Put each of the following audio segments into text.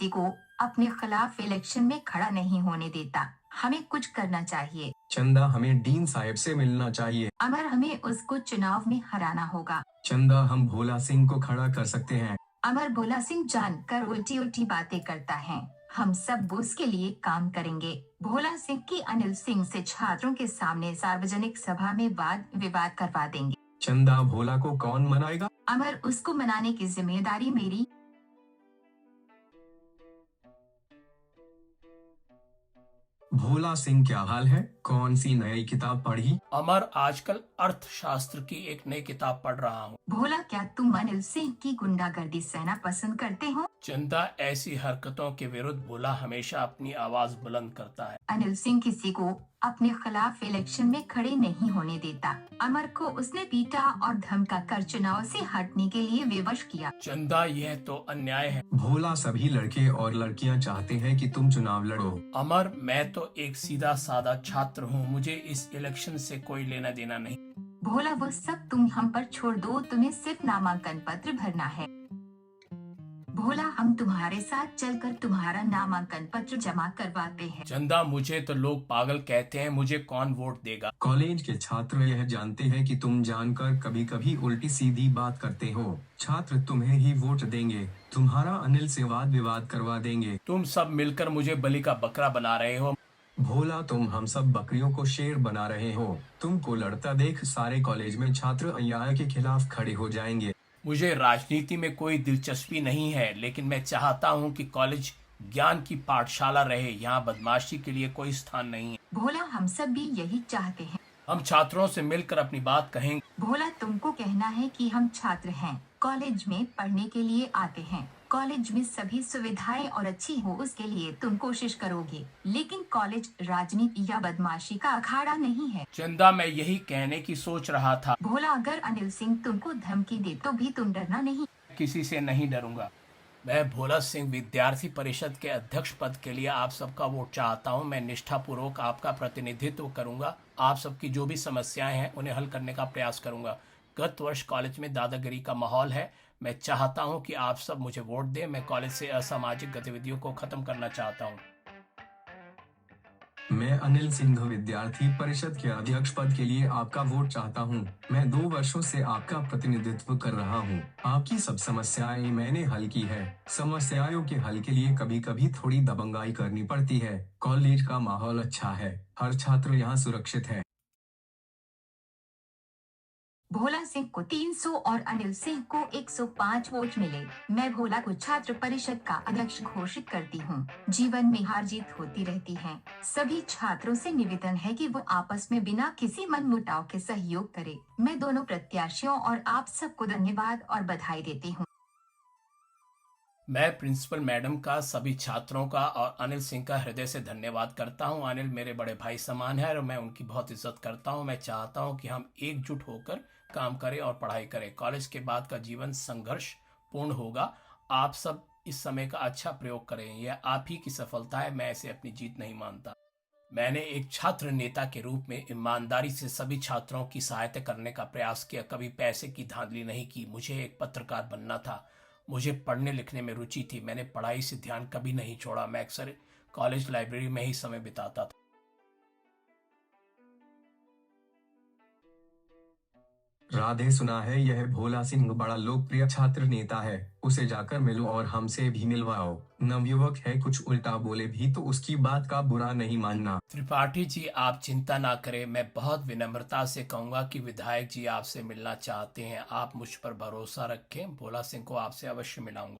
किसी को अपने खिलाफ इलेक्शन में खड़ा नहीं होने देता। हमें कुछ करना चाहिए। चंदा, हमें डीन साहब से मिलना चाहिए। अमर, हमें उसको चुनाव में हराना होगा। चंदा, हम भोला सिंह को खड़ा कर सकते हैं। अमर, भोला सिंह जानकर उल्टी उल्टी बातें करता है। हम सब उसके लिए काम करेंगे। भोला सिंह की अनिल सिंह से छात्रों के सामने सार्वजनिक सभा में वाद विवाद करवा देंगे। चंदा, भोला को कौन मनाएगा? अमर, उसको मनाने की जिम्मेदारी मेरी। भोला सिंह, क्या हाल है? कौन सी नई किताब पढ़ी? अमर, आजकल अर्थशास्त्र की एक नई किताब पढ़ रहा हूँ। भोला, क्या तुम अनिल सिंह की गुंडागर्दी सहना पसंद करते हो? चंदा, ऐसी हरकतों के विरुद्ध भोला हमेशा अपनी आवाज बुलंद करता है। अनिल सिंह किसी को अपने खिलाफ इलेक्शन में खड़े नहीं होने देता। अमर को उसने पीटा और धमका कर चुनाव से हटने के लिए विवश किया। चंदा, यह तो अन्याय है। भोला, सभी लड़के और लड़कियां चाहते हैं कि तुम चुनाव लड़ो। अमर, मैं तो एक सीधा साधा छात्र हूँ, मुझे इस इलेक्शन से कोई लेना देना नहीं। भोला, वो सब तुम हम पर छोड़ दो, तुम्हें सिर्फ नामांकन पत्र भरना है। भोला, हम तुम्हारे साथ चलकर तुम्हारा नामांकन पत्र जमा करवाते हैं। चंदा, मुझे तो लोग पागल कहते हैं, मुझे कौन वोट देगा? कॉलेज के छात्र यह जानते हैं कि तुम जानकर कभी कभी उल्टी सीधी बात करते हो। छात्र तुम्हें ही वोट देंगे, तुम्हारा अनिल से वाद विवाद करवा देंगे। तुम सब मिलकर मुझे बलि का बकरा बना रहे हो। भोला, तुम हम सब बकरियों को शेर बना रहे हो। तुमको लड़ता देख सारे कॉलेज में छात्र अन्याय के खिलाफ खड़े हो जाएंगे। मुझे राजनीति में कोई दिलचस्पी नहीं है, लेकिन मैं चाहता हूँ कि कॉलेज ज्ञान की पाठशाला रहे, यहाँ बदमाशी के लिए कोई स्थान नहीं है। भोला, हम सब भी यही चाहते हैं। हम छात्रों से मिलकर अपनी बात कहेंगे। भोला, तुमको कहना है कि हम छात्र हैं, कॉलेज में पढ़ने के लिए आते हैं, कॉलेज में सभी सुविधाएं और अच्छी हो उसके लिए तुम कोशिश करोगे, लेकिन कॉलेज राजनीति या बदमाशी का अखाड़ा नहीं है। चंदा, मैं यही कहने की सोच रहा था। भोला, अगर अनिल सिंह तुमको धमकी दे तो भी तुम डरना नहीं। किसी से नहीं डरूंगा। मैं भोला सिंह विद्यार्थी परिषद के अध्यक्ष पद के लिए आप सबका वोट चाहता हूं। मैं निष्ठापूर्वक आपका प्रतिनिधित्व करूंगा। आप सबकी जो भी समस्याएं हैं उन्हें हल करने का प्रयास करूंगा। गत वर्ष कॉलेज में दादागिरी का माहौल है। मैं चाहता हूं कि आप सब मुझे वोट दें। मैं कॉलेज से असामाजिक गतिविधियों को खत्म करना चाहता हूं। मैं अनिल सिंह विद्यार्थी परिषद के अध्यक्ष पद के लिए आपका वोट चाहता हूं। मैं 2 वर्षों से आपका प्रतिनिधित्व कर रहा हूं। आपकी सब समस्याएं मैंने हल की है। समस्याओं के हल के लिए कभी कभी थोड़ी दबंगाई करनी पड़ती है। कॉलेज का माहौल अच्छा है, हर छात्र यहाँ सुरक्षित है। भोला सिंह को 300 और अनिल सिंह को 105 वोट मिले। मैं भोला को छात्र परिषद का अध्यक्ष घोषित करती हूँ। जीवन में हार जीत होती रहती है। सभी छात्रों से निवेदन है कि वो आपस में बिना किसी मनमुटाव के सहयोग करें। मैं दोनों प्रत्याशियों और आप सबको धन्यवाद और बधाई देती हूँ। मैं प्रिंसिपल मैडम का, सभी छात्रों का और अनिल सिंह का हृदय से धन्यवाद करता हूं। अनिल मेरे बड़े भाई समान है और मैं उनकी बहुत इज्जत करता हूं। मैं चाहता हूं कि हम एकजुट होकर काम करें और पढ़ाई करें। कॉलेज के बाद का जीवन संघर्ष पूर्ण होगा। आप सब इस समय का अच्छा प्रयोग करें। यह आप ही की सफलता है, मैं इसे अपनी जीत नहीं मानता। मैंने एक छात्र नेता के रूप में ईमानदारी से सभी छात्रों की सहायता करने का प्रयास किया। कभी पैसे की धांधली नहीं की। मुझे एक पत्रकार बनना था। मुझे पढ़ने लिखने में रुचि थी। मैंने पढ़ाई से ध्यान कभी नहीं छोड़ा। मैं अक्सर कॉलेज लाइब्रेरी में ही समय बिताता था। राधे, सुना है यह भोला सिंह बड़ा लोकप्रिय छात्र नेता है। उसे जाकर मिलो और हमसे भी मिलवाओ। नवयुवक है, कुछ उल्टा बोले भी तो उसकी बात का बुरा नहीं मानना। त्रिपाठी जी, आप चिंता ना करें। मैं बहुत विनम्रता से कहूंगा कि विधायक जी आपसे मिलना चाहते हैं। आप मुझ पर भरोसा रखें। भोला सिंह को आपसे अवश्य मिलाऊंगा।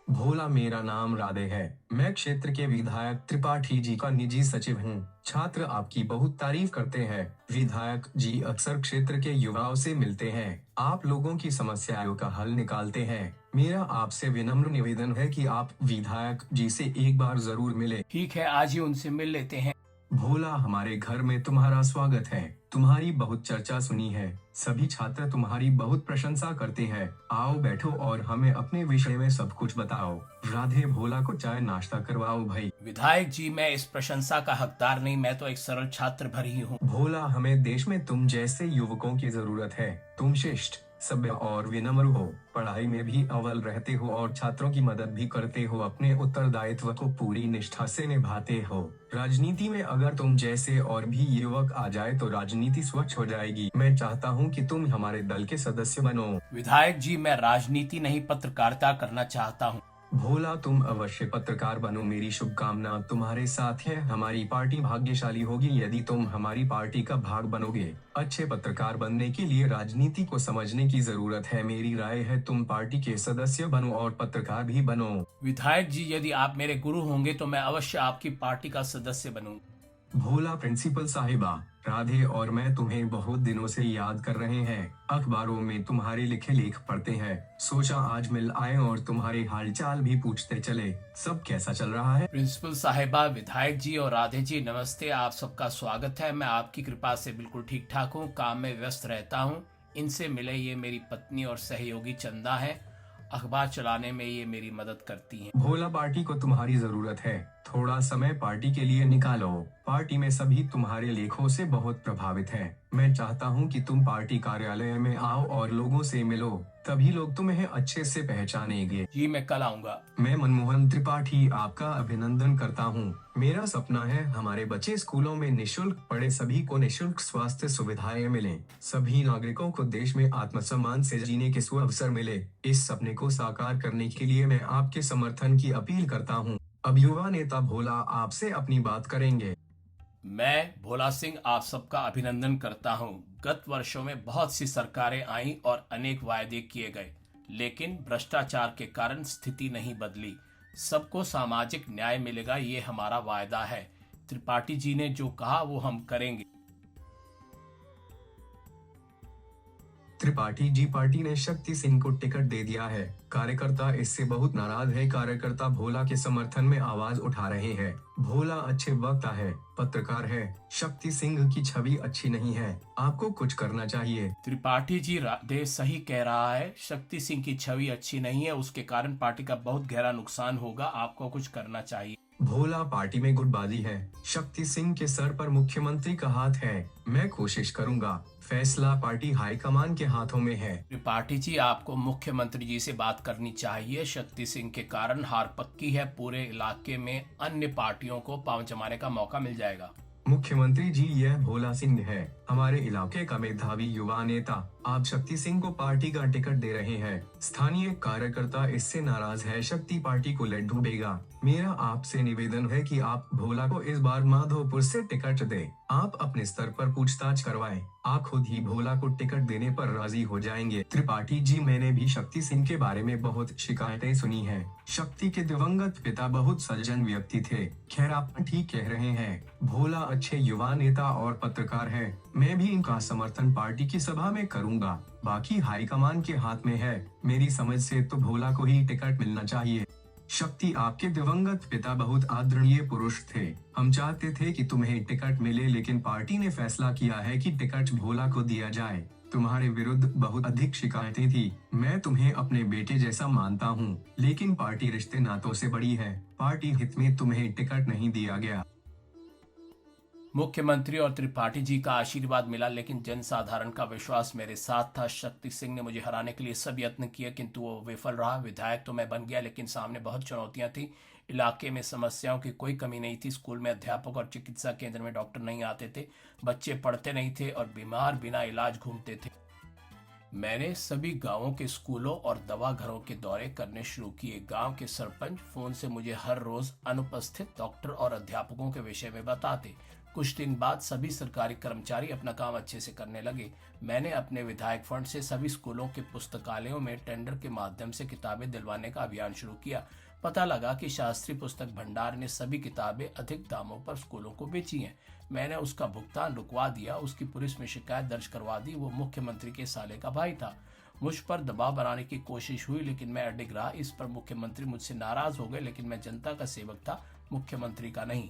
भोला, मेरा नाम राधे है। मैं क्षेत्र के विधायक त्रिपाठी जी का निजी सचिव हूँ। छात्र आपकी बहुत तारीफ करते हैं। विधायक जी अक्सर क्षेत्र के युवाओं से मिलते हैं, आप लोगों की समस्याओं का हल निकालते हैं। मेरा आपसे विनम्र निवेदन है कि आप विधायक जी से एक बार जरूर मिले। ठीक है, आज ही उनसे मिल लेते हैं। भोला, हमारे घर में तुम्हारा स्वागत है। तुम्हारी बहुत चर्चा सुनी है। सभी छात्र तुम्हारी बहुत प्रशंसा करते हैं। आओ बैठो और हमें अपने विषय में सब कुछ बताओ। राधे, भोला को चाय नाश्ता करवाओ भाई। विधायक जी, मैं इस प्रशंसा का हकदार नहीं, मैं तो एक सरल छात्र भर ही हूँ। भोला, हमें देश में तुम जैसे युवकों की जरूरत है। तुम शिष्ट, सभ्य और विनम्र हो, पढ़ाई में भी अव्वल रहते हो और छात्रों की मदद भी करते हो, अपने उत्तरदायित्व को पूरी निष्ठा से निभाते हो। राजनीति में अगर तुम जैसे और भी युवक आ जाए तो राजनीति स्वच्छ हो जाएगी। मैं चाहता हूं कि तुम हमारे दल के सदस्य बनो। विधायक जी, मैं राजनीति नहीं पत्रकारिता करना चाहता हूँ। भोला, तुम अवश्य पत्रकार बनो, मेरी शुभकामना तुम्हारे साथ है। हमारी पार्टी भाग्यशाली होगी यदि तुम हमारी पार्टी का भाग बनोगे। अच्छे पत्रकार बनने के लिए राजनीति को समझने की जरूरत है। मेरी राय है तुम पार्टी के सदस्य बनो और पत्रकार भी बनो। विधायक जी, यदि आप मेरे गुरु होंगे तो मैं अवश्य आपकी पार्टी का सदस्य बनूंगा। भोला, प्रिंसिपल साहिबा, राधे और मैं तुम्हें बहुत दिनों से याद कर रहे हैं। अखबारों में तुम्हारे लिखे लेख पढ़ते हैं। सोचा आज मिल आए और तुम्हारे हालचाल भी पूछते चले। सब कैसा चल रहा है? प्रिंसिपल साहिबा, विधायक जी और राधे जी, नमस्ते। आप सबका स्वागत है। मैं आपकी कृपा से बिल्कुल ठीक ठाक हूँ। काम में व्यस्त रहता हूँ। इनसे मिले, ये मेरी पत्नी और सहयोगी चंदा है। अखबार चलाने में ये मेरी मदद करती हैं। भोला, पार्टी को तुम्हारी जरूरत है। थोड़ा समय पार्टी के लिए निकालो। पार्टी में सभी तुम्हारे लेखों से बहुत प्रभावित हैं। मैं चाहता हूं कि तुम पार्टी कार्यालय में आओ और लोगों से मिलो, तभी लोग तुम्हें अच्छे से पहचानेंगे। जी, मैं कल आऊंगा। मैं मनमोहन त्रिपाठी आपका अभिनंदन करता हूं। मेरा सपना है हमारे बच्चे स्कूलों में निशुल्क पढ़े, सभी को निशुल्क स्वास्थ्य सुविधाएं मिलें, सभी नागरिकों को देश में आत्मसम्मान से जीने के सुअवसर मिले। इस सपने को साकार करने के लिए मैं आपके समर्थन की अपील करता हूं। अब युवा नेता भोला आपसे अपनी बात करेंगे। मैं भोला सिंह आप सबका अभिनंदन करता हूं। गत वर्षों में बहुत सी सरकारें आईं और अनेक वायदे किए गए, लेकिन भ्रष्टाचार के कारण स्थिति नहीं बदली। सबको सामाजिक न्याय मिलेगा, ये हमारा वायदा है। त्रिपाठी जी ने जो कहा वो हम करेंगे। त्रिपाठी जी, पार्टी ने शक्ति सिंह को टिकट दे दिया है। कार्यकर्ता इससे बहुत नाराज है। कार्यकर्ता भोला के समर्थन में आवाज उठा रहे हैं। भोला अच्छे वक्ता है, पत्रकार है। शक्ति सिंह की छवि अच्छी नहीं है। आपको कुछ करना चाहिए। त्रिपाठी जी, राधे सही कह रहा है। शक्ति सिंह की छवि अच्छी नहीं है, उसके कारण पार्टी का बहुत गहरा नुकसान होगा। आपको कुछ करना चाहिए। भोला, पार्टी में गुटबाजी है। शक्ति सिंह के सर पर मुख्यमंत्री का हाथ है। मैं कोशिश करूंगा। फैसला पार्टी हाईकमान के हाथों में है। त्रिपाठी जी, आपको मुख्यमंत्री जी से बात करनी चाहिए। शक्ति सिंह के कारण हार पक्की है। पूरे इलाके में अन्य पार्टियों को पांव जमाने का मौका मिल जाएगा। मुख्यमंत्री जी, यह भोला सिंह है, हमारे इलाके का मेधावी युवा नेता। आप शक्ति सिंह को पार्टी का टिकट दे रहे हैं। स्थानीय कार्यकर्ता इससे नाराज है। शक्ति पार्टी को लट डूबेगा। मेरा आपसे निवेदन है कि आप भोला को इस बार माधोपुर से टिकट दें। आप अपने स्तर पर पूछताछ करवाएं। आप खुद ही भोला को टिकट देने पर राजी हो जाएंगे। त्रिपाठी जी, मैंने भी शक्ति सिंह के बारे में बहुत शिकायतें सुनी हैं। शक्ति के दिवंगत पिता बहुत सज्जन व्यक्ति थे। खैर, आप ठीक कह रहे हैं। भोला अच्छे युवा नेता और पत्रकार है। मैं भी इनका समर्थन पार्टी की सभा में करूंगा। बाकी हाईकमान के हाथ में है। मेरी समझ से तो भोला को ही टिकट मिलना चाहिए। शक्ति, आपके दिवंगत पिता बहुत आदरणीय पुरुष थे। हम चाहते थे कि तुम्हें टिकट मिले, लेकिन पार्टी ने फैसला किया है कि टिकट भोला को दिया जाए। तुम्हारे विरुद्ध बहुत अधिक शिकायतें थी। मैं तुम्हें अपने बेटे जैसा मानता हूँ, लेकिन पार्टी रिश्ते नातों से बड़ी है। पार्टी हित में तुम्हें टिकट नहीं दिया गया। मुख्यमंत्री और त्रिपाठी जी का आशीर्वाद मिला, लेकिन जनसाधारण का विश्वास मेरे साथ था। शक्ति सिंह ने मुझे हराने के लिए सब यत्न किए, किंतु वो विफल रहा। विधायक तो मैं बन गया, लेकिन सामने बहुत चुनौतियां थी। इलाके में समस्याओं की कोई कमी नहीं थी। स्कूल में अध्यापक और चिकित्सा केंद्र में डॉक्टर नहीं आते थे। बच्चे पढ़ते नहीं थे और बीमार बिना इलाज घूमते थे। मैंने सभी गांवों के स्कूलों और दवा घरों के दौरे करने शुरू किए। गांव के सरपंच फोन से मुझे हर रोज अनुपस्थित डॉक्टर और अध्यापकों के विषय में बताते। कुछ दिन बाद सभी सरकारी कर्मचारी अपना काम अच्छे से करने लगे। मैंने अपने विधायक फंड से सभी स्कूलों के पुस्तकालयों में टेंडर के माध्यम से किताबें दिलवाने का अभियान शुरू किया। पता लगा कि शास्त्रीय पुस्तक भंडार ने सभी किताबें अधिक दामों पर स्कूलों को बेची हैं। मैंने उसका भुगतान रुकवा दिया। उसकी पुलिस में शिकायत दर्ज करवा दी। वो मुख्यमंत्री के साले का भाई था। मुझ पर दबाव बनाने की कोशिश हुई, लेकिन मैं अडिग रहा। इस पर मुख्यमंत्री मुझसे नाराज हो गए, लेकिन मैं जनता का सेवक था, मुख्यमंत्री का नहीं।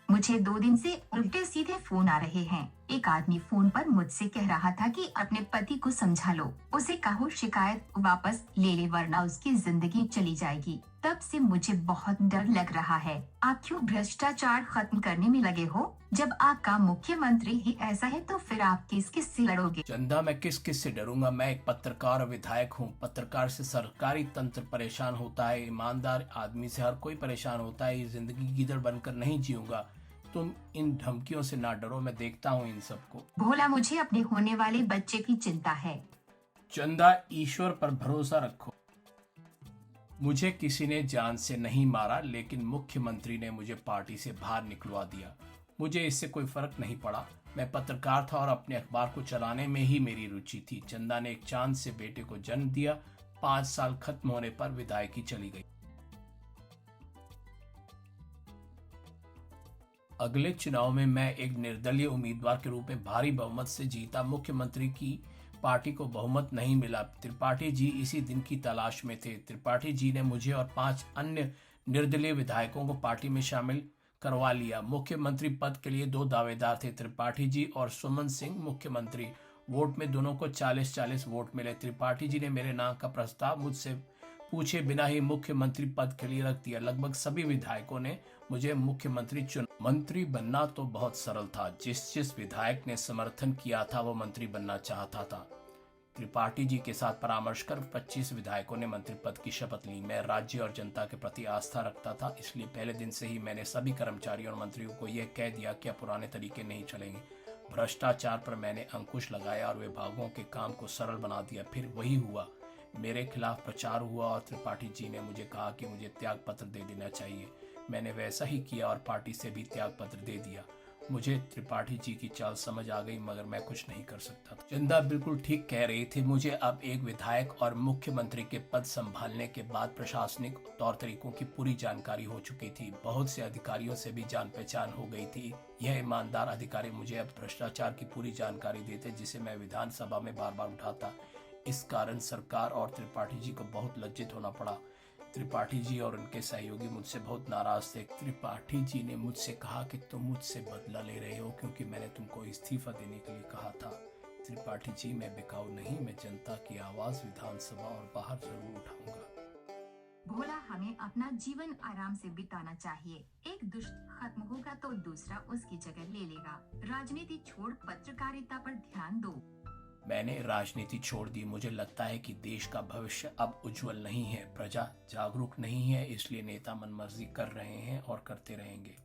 मुझे 2 दिन से उल्टे सीधे फोन आ रहे हैं। एक आदमी फोन पर मुझसे कह रहा था कि अपने पति को समझा लो, उसे कहो शिकायत वापस ले ले वरना उसकी जिंदगी चली जाएगी। तब से मुझे बहुत डर लग रहा है। आप क्यों भ्रष्टाचार खत्म करने में लगे हो? जब आपका मुख्यमंत्री ही ऐसा है तो फिर आप किस किस से लड़ोगे? चंदा, मैं किस किस से डरूंगा? मैं एक पत्रकार और विधायक हूँ। पत्रकार से सरकारी तंत्र परेशान होता है, ईमानदार आदमी से हर कोई परेशान होता है। ये जिंदगी गीदड़ बनकर नहीं जीऊंगा। तुम इन धमकियों से ना डरो, मैं देखता हूँ इन सबको। भोला, मुझे अपने होने वाले बच्चे की चिंता है। चंदा, ईश्वर पर भरोसा रखो। मुझे किसी ने जान से नहीं मारा, लेकिन मुख्यमंत्री ने मुझे पार्टी से बाहर निकलवा दिया। मुझे इससे कोई फर्क नहीं पड़ा। मैं पत्रकार था और अपने अखबार को चलाने में ही मेरी रुचि थी। चंदा ने एक चांद से बेटे को जन्म दिया। 5 साल खत्म होने पर विदायकी चली गई। अगले चुनाव में मैं एक निर्दलीय उम्मीदवार के रूप में भारी बहुमत से जीता। मुख्यमंत्री की पार्टी को बहुमत नहीं मिला। त्रिपाठी जी इसी दिन की तलाश में थे। त्रिपाठी जी ने मुझे और 5 अन्य निर्दलीय विधायकों को पार्टी में शामिल करवा लिया। मुख्यमंत्री पद के लिए 2 दावेदार थे, त्रिपाठी जी और सुमन सिंह। मुख्यमंत्री वोट में दोनों को 40-40 वोट मिले। त्रिपाठी जी ने मेरे नाम का प्रस्ताव मुझसे पूछे बिना ही मुख्यमंत्री पद के लिए रख दिया। लगभग सभी विधायकों ने मुझे मुख्यमंत्री चुना। मंत्री बनना तो बहुत सरल था। जिस जिस विधायक ने समर्थन किया था वो मंत्री बनना चाहता था। त्रिपाठी जी के साथ परामर्श कर 25 विधायकों ने मंत्री पद की शपथ ली। मैं राज्य और जनता के प्रति आस्था रखता था, इसलिए पहले दिन से ही मैंने सभी कर्मचारियों और मंत्रियों को यह कह दिया कि अब पुराने तरीके नहीं चलेंगे। भ्रष्टाचार पर मैंने अंकुश लगाया और विभागों के काम को सरल बना दिया। फिर वही हुआ, मेरे खिलाफ प्रचार हुआ और त्रिपाठी जी ने मुझे कहा कि मुझे त्याग पत्र दे देना चाहिए। मैंने वैसा ही किया और पार्टी से भी त्याग पत्र दे दिया। मुझे त्रिपाठी जी की चाल समझ आ गई, मगर मैं कुछ नहीं कर सकता था। चंदा बिल्कुल ठीक कह रही थी। मुझे अब एक विधायक और मुख्यमंत्री के पद संभालने के बाद प्रशासनिक तौर तरीकों की पूरी जानकारी हो चुकी थी। बहुत से अधिकारियों से भी जान पहचान हो गई थी। यह ईमानदार अधिकारी मुझे अब भ्रष्टाचार की पूरी जानकारी देते, जिसे मैं विधानसभा में बार बार उठाता। इस कारण सरकार और त्रिपाठी जी को बहुत लज्जित होना पड़ा। त्रिपाठी जी और उनके सहयोगी मुझसे बहुत नाराज थे। त्रिपाठी जी ने मुझसे कहा कि तुम मुझसे बदला ले रहे हो क्योंकि मैंने तुमको इस्तीफा देने के लिए कहा था। त्रिपाठी जी, मैं बिकाऊ नहीं, मैं जनता की आवाज विधानसभा और बाहर जरूर उठाऊंगा। भोला, हमें अपना जीवन आराम से बिताना चाहिए। एक दुष्ट खत्म होगा तो दूसरा उसकी जगह ले लेगा। राजनीति छोड़ पत्रकारिता पर ध्यान दो। मैंने राजनीति छोड़ दी। मुझे लगता है कि देश का भविष्य अब उज्जवल नहीं है। प्रजा जागरूक नहीं है, इसलिए नेता मनमर्जी कर रहे हैं और करते रहेंगे।